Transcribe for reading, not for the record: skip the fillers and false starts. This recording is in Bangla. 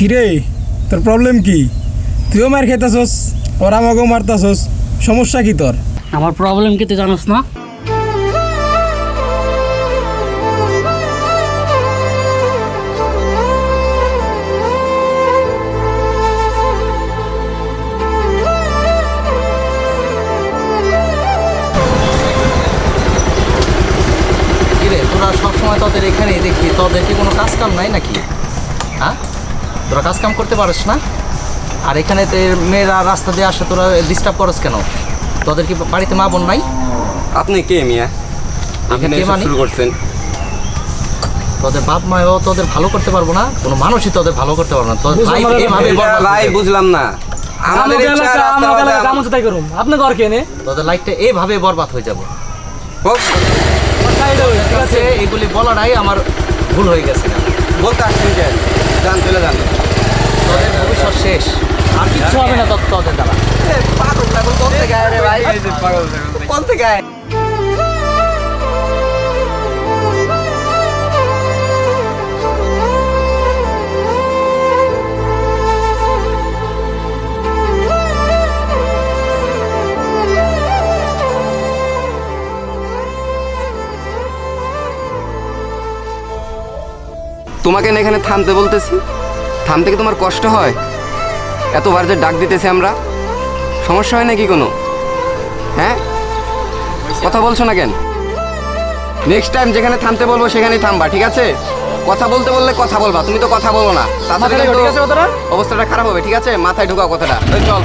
কিরে তোর প্রবলেম কি? তুইও মার খেতাছস, ওরা আমাকেও মারতাছস, সমস্যা কি তোর? আমার প্রবলেম কি তুই জানোস না? কিরে তোরা সবসময় তোদের এখানেই দেখি, তোদের কি কোনো কাজ কাম নাই নাকি? হ্যাঁ, তোরা কাজ কাম করতে পারিস না? আর এখানে মেয়েরা রাস্তা দিয়ে আসে, তোরা ডিস্টার্ব করস কেন? তোদের কি বাড়িতে মা বোন নাই? আপনি কে মিয়া? এখানে কে এসে মানি? শুরু করছেন? তোদের বাপ মাও তোদের ভালো করতে পারবো না, কোনো মানুষই তোদের ভালো করতে পারবো না। তোদের লাইফ এইভাবে এটা বরবাদ ভাই হয়ে যাবে। বুঝলাম না। আমাদের ইচ্ছা রাস্তার মধ্যে আপনি ঘর কেনে তোদের লাইফটা এইভাবে বরবাদ হয়ে যাবে। হোক, ঠিক আছে, এগুলি বলাটাই আমার ভুল হয়ে গেছে না। বলতে আসছেন কেন? যান চলে যান। তোদের ভবিষ্যৎ শেষ, আর কিচ্ছু হবে না তোদের দ্বারা। পাগল পাগল কোন থেকে আয় রে ভাই? কোন থেকে আয়? তোমাকে না এখানে থামতে বলতেছি, থামতে কি তোমার কষ্ট হয়? এতবার যে ডাক দিতেছি আমরা, সমস্যা হয় নাকি কোনো? হ্যাঁ, কথা বলছো না কেন? নেক্সট টাইম যেখানে থামতে বলবো সেখানেই থামবা, ঠিক আছে? কথা বলতে বললে কথা বলবা, তুমি তো কথা বলো না, তাছাড়া কিন্তু অবস্থাটা খারাপ হবে, ঠিক আছে? মাথায় ঢোকাও কথাটা। এই চল।